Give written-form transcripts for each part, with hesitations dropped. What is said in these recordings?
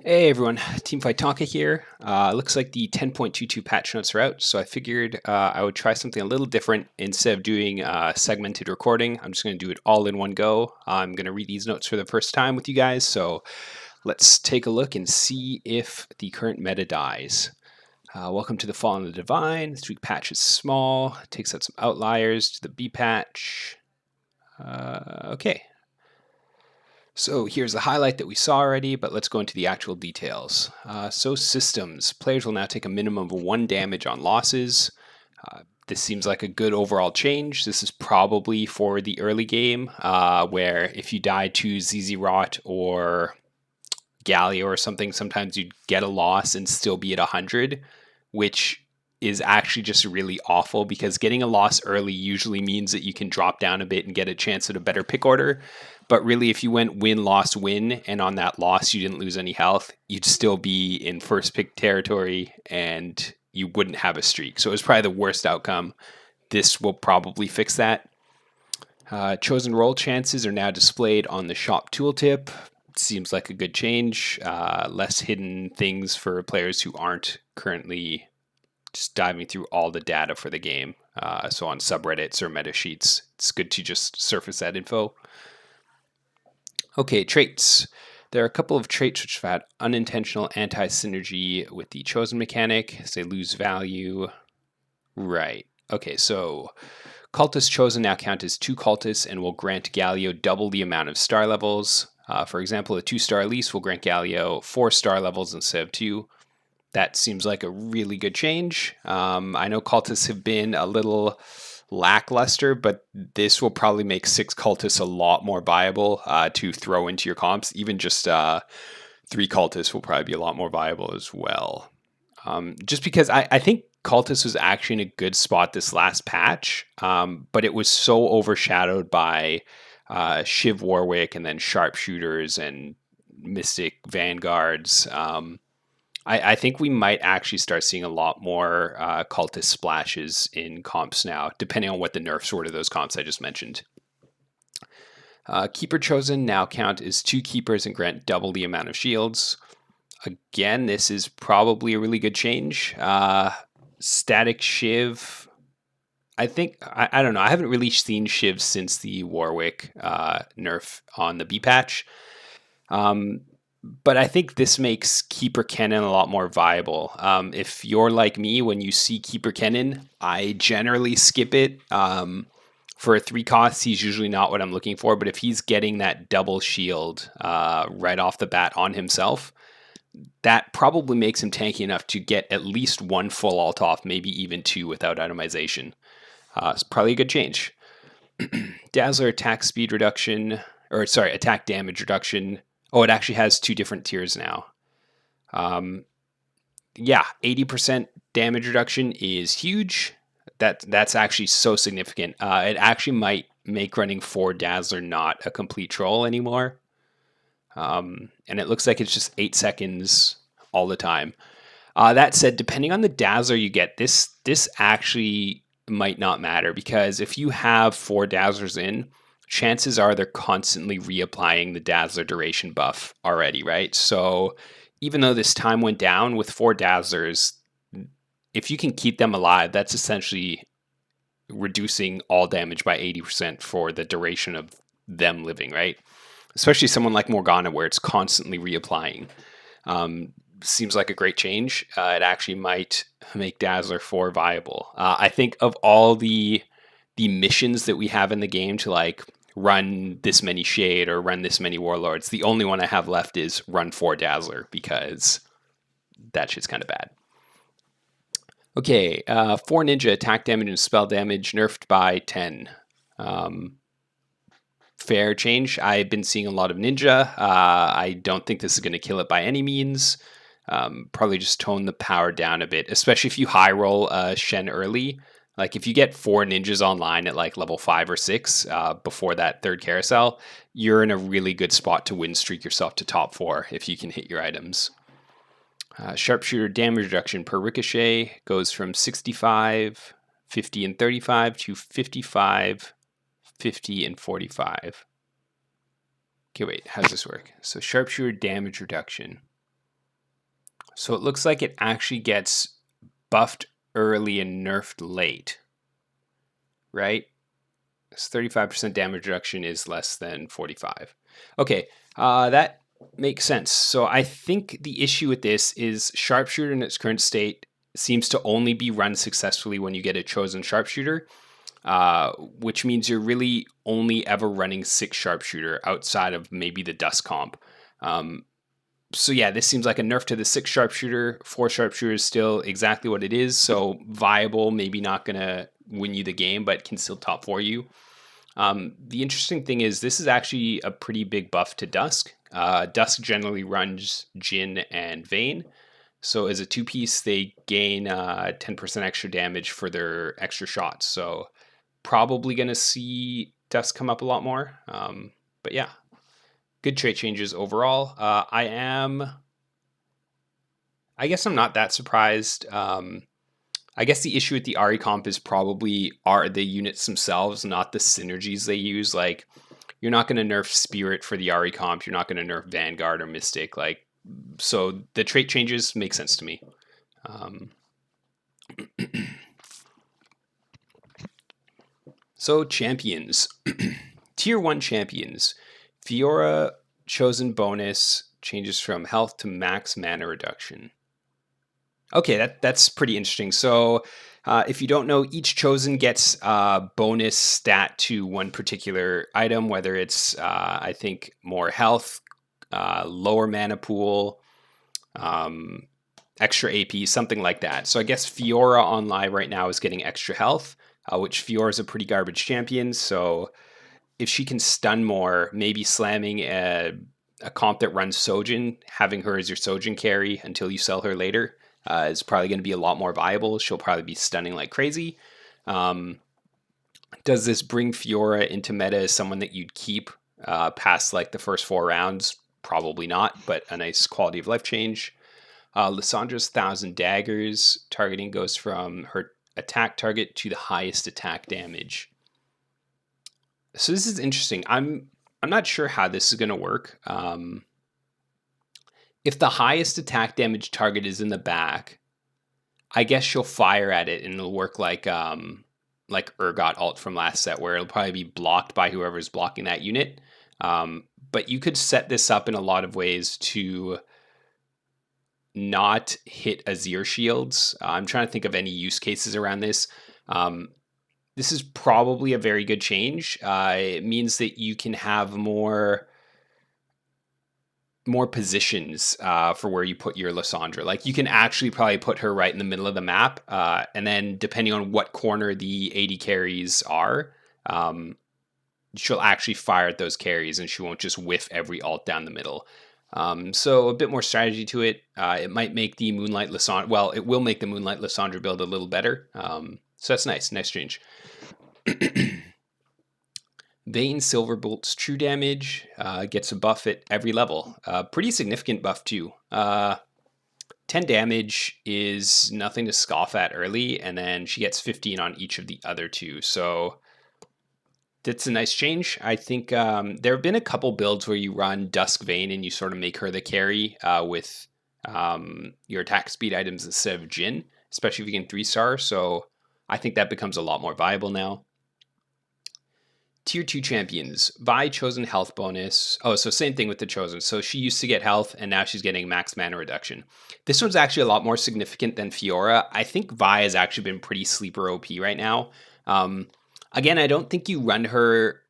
Hey everyone, TeamFightTonka here. Looks like the 10.22 patch notes are out, so I figured I would try something a little different. Instead of doing segmented recording, I'm just going to do it all in one go. I'm going to read these notes for the first time with you guys, so let's take a look and see if the current meta dies. Welcome to the Fallen of the Divine. This week patch is small, takes out some outliers to the B patch. Okay. So here's the highlight that we saw already, but let's go into the actual details. So systems. Players will now take a minimum of 1 damage on losses. This seems like a good overall change. This is probably for the early game, where if you die to ZZ Rot or Galio or something, sometimes you'd get a loss and still be at 100, which is actually just really awful because getting a loss early usually means that you can drop down a bit and get a chance at a better pick order. But really, if you went win, loss, win, and on that loss you didn't lose any health, you'd still be in first pick territory and you wouldn't have a streak. So it was probably the worst outcome. This will probably fix that. Chosen role chances are now displayed on the shop tooltip. Seems like a good change. Less hidden things for players who aren't currently just diving through all the data for the game. So on subreddits or meta sheets, it's good to just surface that info. Okay, traits. There are a couple of traits which have had unintentional anti-synergy with the chosen mechanic as they lose value. Right. Okay, so cultists chosen now count as 2 cultists and will grant Galio double the amount of star levels. For example, a 2-star Elise will grant Galio 4 star levels instead of 2. That seems like a really good change. I know cultists have been a little lackluster, but this will probably make 6 cultists a lot more viable to throw into your comps. Even just 3 cultists will probably be a lot more viable as well. Just because I think cultist was actually in a good spot this last patch, but it was so overshadowed by Shiv Warwick and then sharpshooters and Mystic Vanguards. I think we might actually start seeing a lot more cultist splashes in comps now, depending on what the nerfs were to those comps I just mentioned. Keeper chosen now count as 2 keepers and grant double the amount of shields. Again, this is probably a really good change. Static Shiv, I think, I don't know. I haven't really seen Shiv since the Warwick nerf on the B patch. But I think this makes Keeper Cannon a lot more viable. If you're like me, when you see Keeper Cannon, I generally skip it. For 3 costs, he's usually not what I'm looking for, but if he's getting that double shield right off the bat on himself, that probably makes him tanky enough to get at least 1 full ult off, maybe even 2 without itemization. It's probably a good change. Dazzler attack speed reduction, or sorry, attack damage reduction. Oh, it actually has 2 different tiers now. Yeah, 80% damage reduction is huge. That's actually so significant. It actually might make running 4 Dazzler not a complete troll anymore. And it looks like it's just 8 seconds all the time. That said, depending on the Dazzler you get, this actually might not matter, because if you have 4 Dazzlers in, chances are they're constantly reapplying the Dazzler duration buff already, right? So even though this time went down with 4 Dazzlers, if you can keep them alive, that's essentially reducing all damage by 80% for the duration of them living, right? Especially someone like Morgana, where it's constantly reapplying. Seems like a great change. It actually might make Dazzler 4 viable. I think of all the missions that we have in the game to like run this many Shade or run this many Warlords, the only one I have left is run 4 Dazzler, because that shit's kind of bad. Okay, 4 Ninja attack damage and spell damage nerfed by 10. Fair change. I've been seeing a lot of Ninja. I don't think this is going to kill it by any means. Probably just tone the power down a bit, especially if you high roll Shen early. Like if you get 4 ninjas online at like level 5 or 6 before that 3rd carousel, you're in a really good spot to win streak yourself to top 4 if you can hit your items. Sharpshooter damage reduction per ricochet goes from 65, 50, and 35 to 55, 50, and 45. Okay, wait, how does this work? So sharpshooter damage reduction. So it looks like it actually gets buffed early and nerfed late, right? 35% damage reduction is less than 45. Okay, that makes sense. So I think the issue with this is sharpshooter in its current state seems to only be run successfully when you get a chosen sharpshooter, which means you're really only ever running 6 sharpshooter outside of maybe the dust comp. So yeah, this seems like a nerf to the 6 sharpshooter. 4 sharpshooter is still exactly what it is, so viable, maybe not gonna win you the game, but can still top 4 you. The interesting thing is this is actually a pretty big buff to Dusk. Dusk generally runs Jin and Vayne. So as a 2-piece, they gain 10% extra damage for their extra shots. So probably going to see Dusk come up a lot more. But yeah, good trait changes overall. I guess I'm not that surprised. I guess the issue with the Ahri comp is probably are the units themselves, not the synergies they use. Like, you're not going to nerf Spirit for the Ahri comp. You're not going to nerf Vanguard or Mystic. Like, so the trait changes make sense to me. So champions, tier 1 champions. Fiora chosen bonus changes from health to max mana reduction. Okay, that's pretty interesting. So if you don't know, each chosen gets a bonus stat to one particular item, whether it's, I think, more health, lower mana pool, extra AP, something like that. So I guess Fiora on live right now is getting extra health, which Fiora is a pretty garbage champion. So if she can stun more, maybe slamming a comp that runs Sojin, having her as your Sojin carry until you sell her later is probably going to be a lot more viable. She'll probably be stunning like crazy. Does this bring Fiora into meta as someone that you'd keep past like the first 4 rounds? Probably not, but a nice quality of life change. Lissandra's 1,000 daggers targeting goes from her attack target to the highest attack damage. So this is interesting. I'm not sure how this is going to work. If the highest attack damage target is in the back, I guess she'll fire at it and it'll work like Urgot ult from last set, where it'll probably be blocked by whoever's blocking that unit. But you could set this up in a lot of ways to not hit Azir shields. I'm trying to think of any use cases around this. This is probably a very good change. It means that you can have more positions for where you put your Lissandra. Like, you can actually probably put her right in the middle of the map, and then depending on what corner the AD carries are, she'll actually fire at those carries, and she won't just whiff every ult down the middle. So a bit more strategy to it. It might make the Moonlight Lissandra, well, it will make the Moonlight Lissandra build a little better. So that's nice change. Vayne Silverbolt's true damage gets a buff at every level. Pretty significant buff too. 10 damage is nothing to scoff at early, and then she gets 15 on each of the other 2. So that's a nice change. I think there have been a couple builds where you run Dusk Vayne and you sort of make her the carry with your attack speed items instead of Jin, especially if you can 3-star. So I think that becomes a lot more viable now. Tier 2 champions. Vi chosen health bonus. Oh, so same thing with the chosen. So she used to get health, and now she's getting max mana reduction. This one's actually a lot more significant than Fiora. I think Vi has actually been pretty sleeper OP right now. Again, I don't think you run her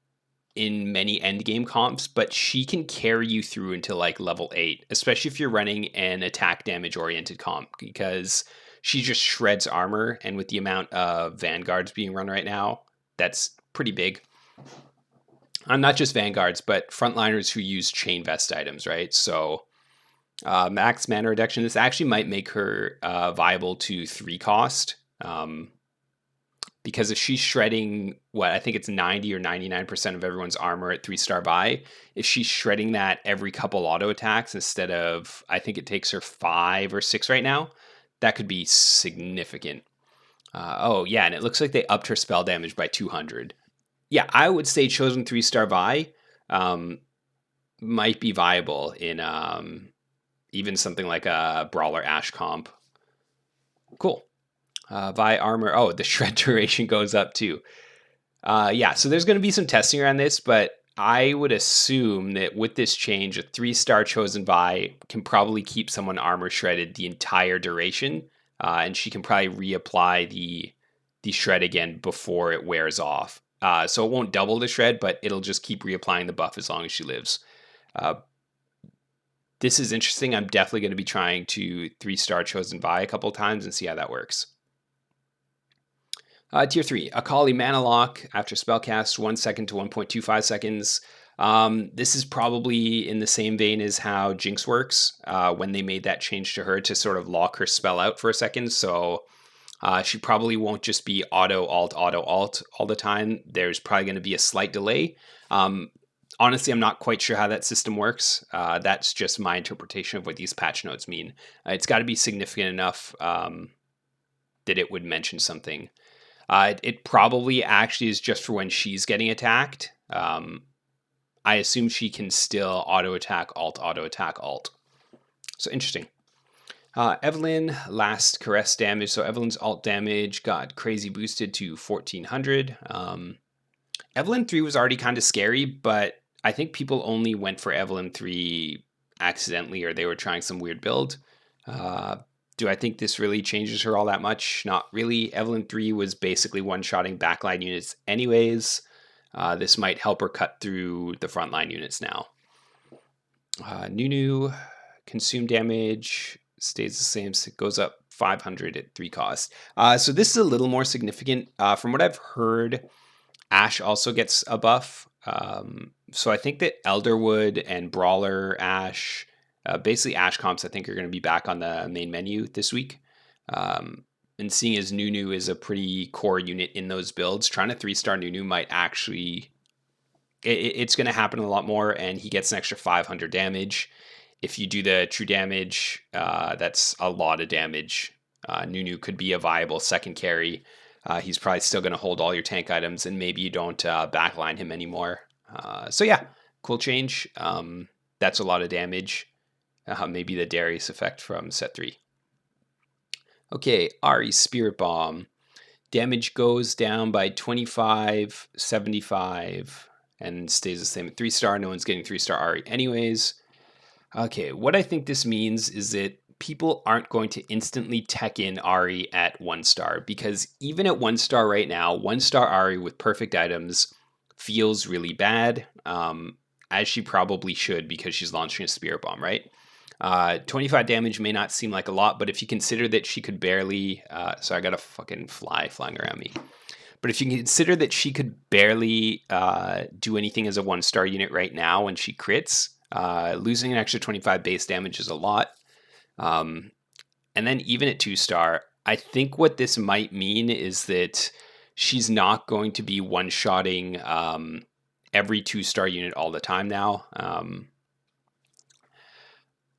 in many endgame comps, but she can carry you through until like level 8, especially if you're running an attack damage oriented comp, because she just shreds armor, and with the amount of Vanguards being run right now, that's pretty big. Not just Vanguards, but frontliners who use chain vest items, right? So max mana reduction, this actually might make her viable to 3 cost. Because if she's shredding, what, I think it's 90 or 99% of everyone's armor at 3-star Vi, if she's shredding that every couple auto attacks instead of, I think it takes her 5 or 6 right now, that could be significant. Oh yeah, and it looks like they upped her spell damage by 200. Yeah, I would say chosen 3-star Vi might be viable in even something like a Brawler Ash comp. Cool. Vi armor. Oh, the shred duration goes up too. Yeah, so there's going to be some testing around this, but I would assume that with this change, a 3-star chosen Vi can probably keep someone armor shredded the entire duration, and she can probably reapply the shred again before it wears off. So it won't double the shred, but it'll just keep reapplying the buff as long as she lives. This is interesting. I'm definitely going to be trying to 3-star chosen Vi a couple times and see how that works. Tier 3, Akali Mana Lock after spellcast, 1 second to 1.25 seconds. This is probably in the same vein as how Jinx works when they made that change to her to sort of lock her spell out for a second. So she probably won't just be auto, alt all the time. There's probably going to be a slight delay. Honestly, I'm not quite sure how that system works. That's just my interpretation of what these patch notes mean. It's got to be significant enough that it would mention something. It probably actually is just for when she's getting attacked. I assume she can still auto attack, alt. So interesting. Evelynn, last caress damage. So Evelynn's alt damage got crazy boosted to 1400. Evelynn 3 was already kind of scary, but I think people only went for Evelynn 3 accidentally, or they were trying some weird build. Do I think this really changes her all that much? Not really. Evelynn 3 was basically one-shotting backline units anyways. This might help her cut through the frontline units now. Nunu, consume damage, stays the same. So it goes up 500 at 3 cost. So this is a little more significant. From what I've heard, Ashe also gets a buff. So I think that Elderwood and Brawler Ashe, basically Ashe comps, I think are going to be back on the main menu this week. And seeing as Nunu is a pretty core unit in those builds, trying to 3-star Nunu might actually, it's going to happen a lot more, and he gets an extra 500 damage. If you do the true damage, that's a lot of damage. Nunu could be a viable second carry. He's probably still going to hold all your tank items, and maybe you don't backline him anymore. So yeah, cool change. That's a lot of damage. Maybe the Darius effect from set 3. Okay, Ahri Spirit Bomb. Damage goes down by 25, 75, and stays the same at 3-star. No one's getting 3-star Ahri anyways. Okay, what I think this means is that people aren't going to instantly tech in Ahri at 1-star, because even at 1-star right now, 1-star Ahri with perfect items feels really bad, as she probably should because she's launching a Spirit Bomb, right? 25 damage may not seem like a lot, but if you consider that she could barely... so I got a fucking fly flying around me. But if you consider that she could barely do anything as a 1-star unit right now when she crits, losing an extra 25 base damage is a lot. And then even at 2-star, I think what this might mean is that she's not going to be one-shotting every 2-star unit all the time now.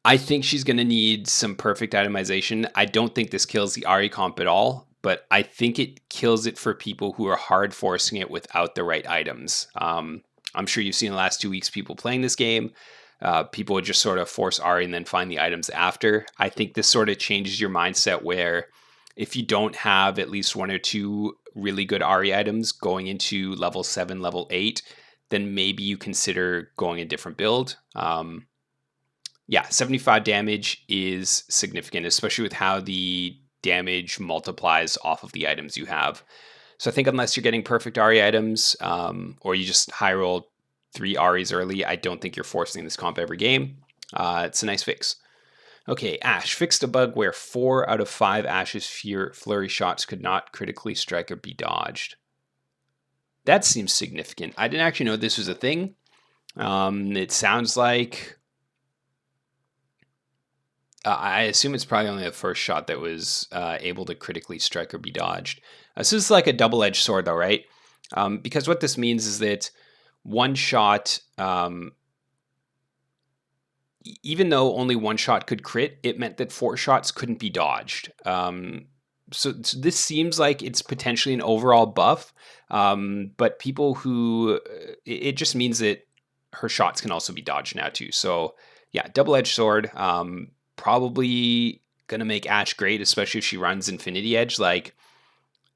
I think she's going to need some perfect itemization. I don't think this kills the Ahri comp at all, but I think it kills it for people who are hard forcing it without the right items. I'm sure you've seen in the last 2 weeks people playing this game. People would just sort of force Ahri and then find the items after. I think this sort of changes your mindset where if you don't have at least 1 or 2 really good Ahri items going into level 7, level 8, then maybe you consider going a different build. Yeah, 75 damage is significant, especially with how the damage multiplies off of the items you have. So I think unless you're getting perfect Ahri items, or you just high roll 3 Ahris early, I don't think you're forcing this comp every game. It's a nice fix. Okay, Ashe fixed a bug where 4 out of 5 Ashe's flurry shots could not critically strike or be dodged. That seems significant. I didn't actually know this was a thing. It sounds like... I assume it's probably only the first shot that was able to critically strike or be dodged. So this is like a double-edged sword though, right? Because what this means is that one shot, even though only one shot could crit, it meant that 4 shots couldn't be dodged. So this seems like it's potentially an overall buff, but people who... It just means that her shots can also be dodged now too. So yeah, double-edged sword. probably going to make Ashe great, especially if she runs Infinity Edge. Like,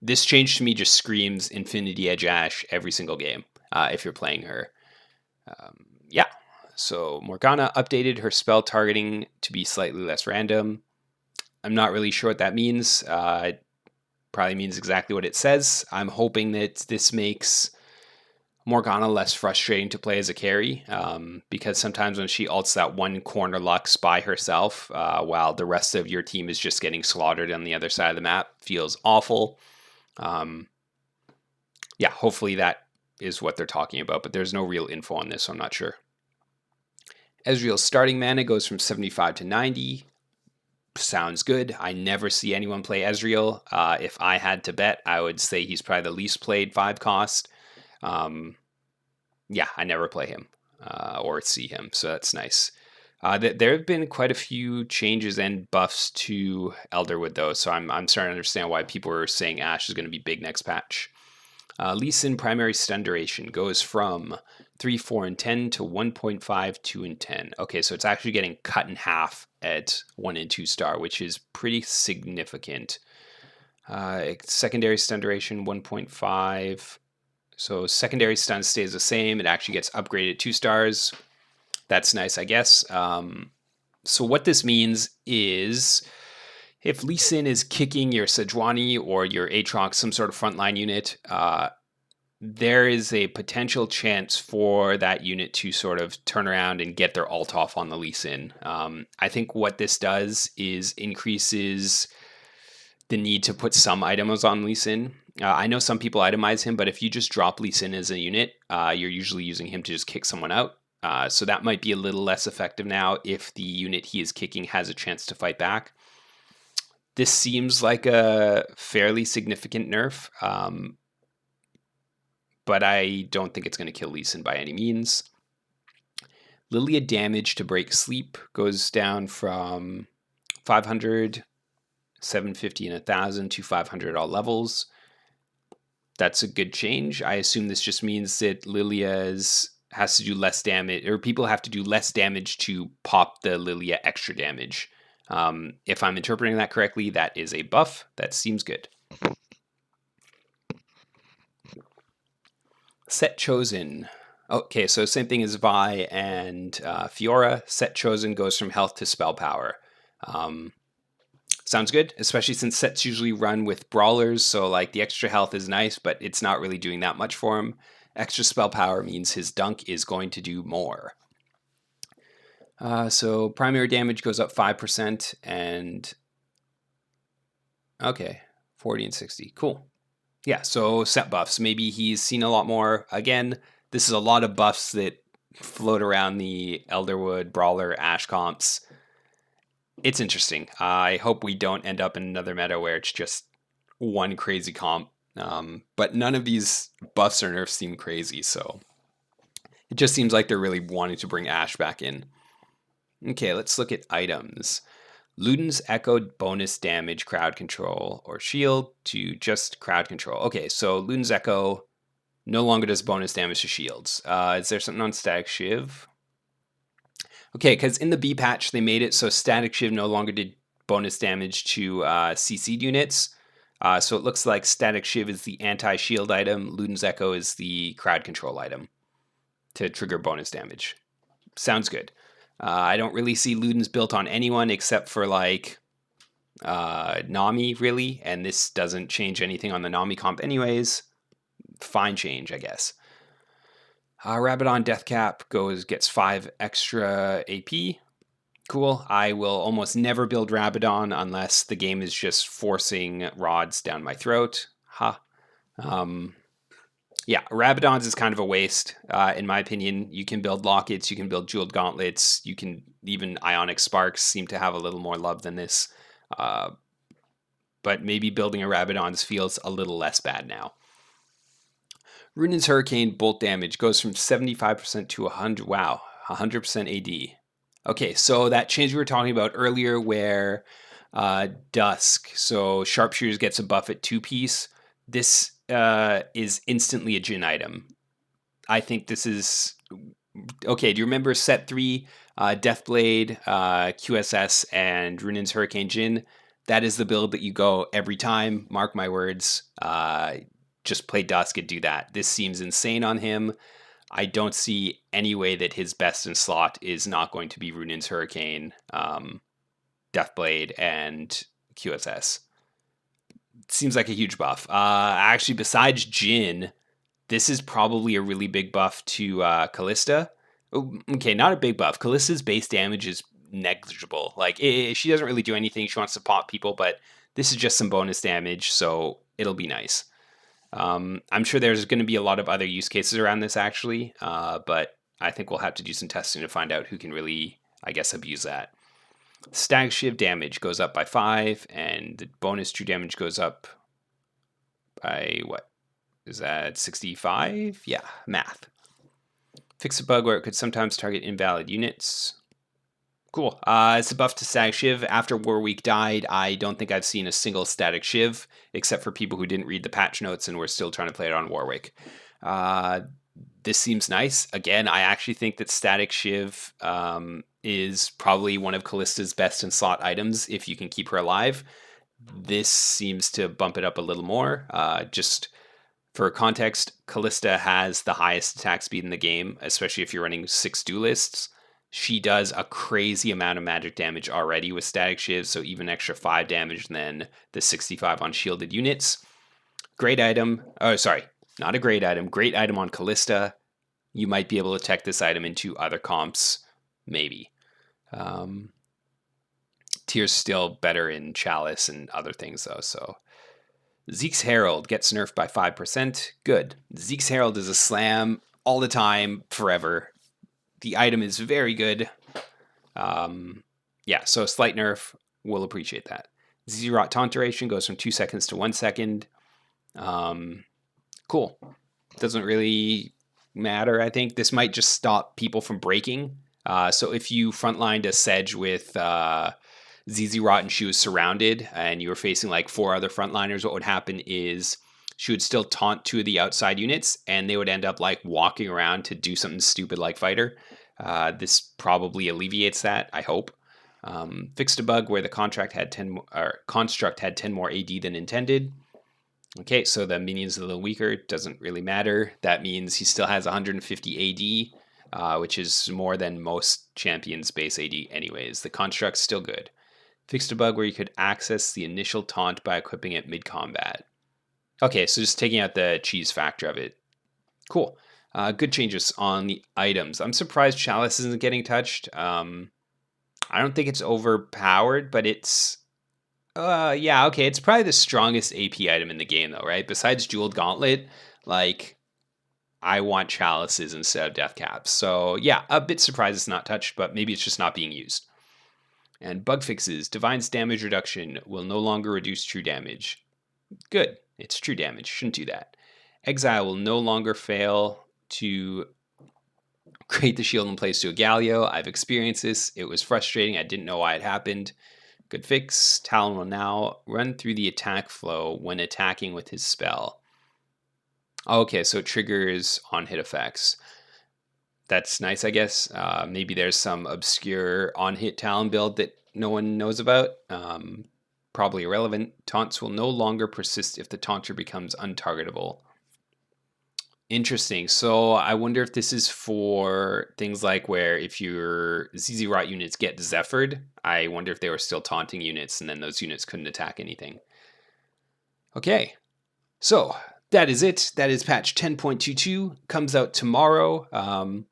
this change to me just screams Infinity Edge Ashe every single game if you're playing her. Yeah. So Morgana updated her spell targeting to be slightly less random. I'm not really sure what that means. It probably means exactly what it says. I'm hoping that this makes Morgana less frustrating to play as a carry, because sometimes when she ults that one corner Lux by herself, while the rest of your team is just getting slaughtered on the other side of the map, feels awful. Yeah, hopefully that is what they're talking about, but there's no real info on this, so I'm not sure. Ezreal's starting mana goes from 75 to 90. Sounds good. I never see anyone play Ezreal. If I had to bet, I would say he's probably the least played 5 cost. Yeah, I never play him or see him, so that's nice. There have been quite a few changes and buffs to Elderwood, though, so I'm starting to understand why people are saying Ashe is going to be big next patch. Lee Sin primary stun duration goes from 3, 4, and 10 to 1.5, 2, and 10. Okay, so it's actually getting cut in half at 1 and 2 star, which is pretty significant. Secondary stun duration 1.5. So secondary stun stays the same. It actually gets upgraded 2 stars. That's nice, I guess. So what this means is if Lee Sin is kicking your Sejuani or your Aatrox, some sort of frontline unit, there is a potential chance for that unit to sort of turn around and get their ult off on the Lee Sin. I think what this does is increases the need to put some items on Lee Sin. I know some people itemize him, but if you just drop Lee Sin as a unit, you're usually using him to just kick someone out. So that might be a little less effective now if the unit he is kicking has a chance to fight back. This seems like a fairly significant nerf, but I don't think it's going to kill Lee Sin by any means. Lilia damage to break sleep goes down from 500, 750, and 1,000 to 500 at all levels. That's a good change. I assume this just means that Lilia has to do less damage, or people have to do less damage to pop the Lilia extra damage. If I'm interpreting that correctly, that is a buff. That seems good. Set Chosen. Okay, so same thing as Vi and Fiora. Set Chosen goes from health to spell power. Sounds good, especially since sets usually run with brawlers, so like the extra health is nice, but it's not really doing that much for him. Extra spell power means his dunk is going to do more. So primary damage goes up 5%, and okay, 40 and 60. Cool. Yeah, so set buffs. Maybe he's seen a lot more. Again, this is a lot of buffs that float around the Elderwood, Brawler, Ashe comps. It's interesting. I hope we don't end up in another meta where it's just one crazy comp. But none of these buffs or nerfs seem crazy, so it just seems like they're really wanting to bring Ashe back in. Okay, let's look at items. Luden's echoed bonus damage, crowd control, or shield to just crowd control. Okay, so Luden's echo no longer does bonus damage to shields. Is there something on Static Shiv? Okay, because in the B patch, they made it so Static Shiv no longer did bonus damage to CC'd units. So it looks like Static Shiv is the anti-shield item. Luden's Echo is the crowd control item to trigger bonus damage. Sounds good. I don't really see Luden's built on anyone except for like Nami, really. And this doesn't change anything on the Nami comp anyways. Fine change, I guess. Rabadon Death Cap gets 5 extra AP. Cool. I will almost never build Rabadon unless the game is just forcing rods down my throat. Ha. Yeah, Rabadon's is kind of a waste, in my opinion. You can build Lockets, you can build Jeweled Gauntlets, you can even Ionic Sparks seem to have a little more love than this. But maybe building a Rabadon's feels a little less bad now. Runen's Hurricane bolt damage goes from 75% to 100. Wow, 100% AD. Okay, so that change we were talking about earlier where Dusk, so Sharpshooters gets a buff at 2-piece. This is instantly a Jhin item. I think this is... Okay, do you remember set 3? Deathblade, QSS, and Runin's Hurricane Jin. That is the build that you go every time. Mark my words. Just play Dusk and do that. This seems insane on him. I don't see any way that his best in slot is not going to be Runin's Hurricane, Deathblade, and QSS. Seems like a huge buff. Actually, besides Jin, this is probably a really big buff to Callista. Okay, not a big buff. Callista's base damage is negligible. Like, she doesn't really do anything. She wants to pop people, but this is just some bonus damage, so it'll be nice. I'm sure there's going to be a lot of other use cases around this, actually, but I think we'll have to do some testing to find out who can really, I guess, abuse that. Stag Shiv damage goes up by 5, and the bonus true damage goes up by, what? Is that 65? Yeah, math. Fix a bug where it could sometimes target invalid units. Cool. It's a buff to Stag Shiv. After Warweek died, I don't think I've seen a single static Shiv, except for people who didn't read the patch notes and were still trying to play it on Warwick. This seems nice. Again, I actually think that static Shiv is probably one of Callista's best in slot items if you can keep her alive. This seems to bump it up a little more. Just for context, Callista has the highest attack speed in the game, especially if you're running 6 duelists. She does a crazy amount of magic damage already with static Shiv, so even extra 5 damage than the 65 on shielded units. Great item. Oh, sorry. Not a great item. Great item on Callista. You might be able to tech this item into other comps. Maybe. Tier's still better in Chalice and other things, though, so... Zeke's Herald gets nerfed by 5%. Good. Zeke's Herald is a slam all the time, forever. The item is very good. Yeah, so a slight nerf. We'll appreciate that. ZZ-Rot taunt duration goes from 2 seconds to 1 second. Cool. Doesn't really matter, I think. This might just stop people from breaking. So if you frontlined a Sedge with ZZ-Rot and she was surrounded and you were facing like 4 other frontliners, what would happen is she would still taunt 2 of the outside units and they would end up like walking around to do something stupid like fighter. This probably alleviates that, I hope. Fixed a bug where the construct had 10 more AD than intended. Okay, so the minion's a little weaker. Doesn't really matter. That means he still has 150 AD, which is more than most champions' base AD anyways. The construct's still good. Fixed a bug where you could access the initial taunt by equipping it mid-combat. Okay, so just taking out the cheese factor of it. Cool. Good changes on the items. I'm surprised Chalice isn't getting touched. I don't think it's overpowered, but it's... yeah, okay, it's probably the strongest AP item in the game, though, right? Besides Jeweled Gauntlet, like, I want Chalices instead of Death Caps. So, yeah, a bit surprised it's not touched, but maybe it's just not being used. And bug fixes. Divine's damage reduction will no longer reduce true damage. Good. It's true damage. Shouldn't do that. Exile will no longer fail to create the shield in place to a Galio. I've experienced this. It was frustrating. I didn't know why it happened. Good fix. Talon will now run through the attack flow when attacking with his spell. Okay, so it triggers on-hit effects. That's nice, I guess. Maybe there's some obscure on-hit Talon build that no one knows about. Probably irrelevant. Taunts will no longer persist if the taunter becomes untargetable. Interesting. So I wonder if this is for things like where if your ZZ-Rot units get Zephyred, I wonder if they were still taunting units and then those units couldn't attack anything. Okay, so that is it. That is patch 10.22. Comes out tomorrow.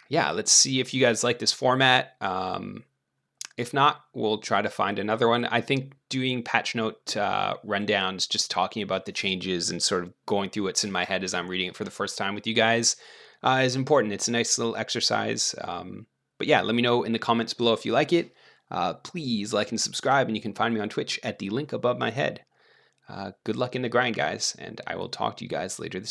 Yeah, let's see if you guys like this format. If not, we'll try to find another one. I think doing patch note rundowns, just talking about the changes and sort of going through what's in my head as I'm reading it for the first time with you guys is important. It's a nice little exercise. But yeah, let me know in the comments below if you like it. Please like and subscribe, and you can find me on Twitch at the link above my head. Good luck in the grind, guys, and I will talk to you guys later this week.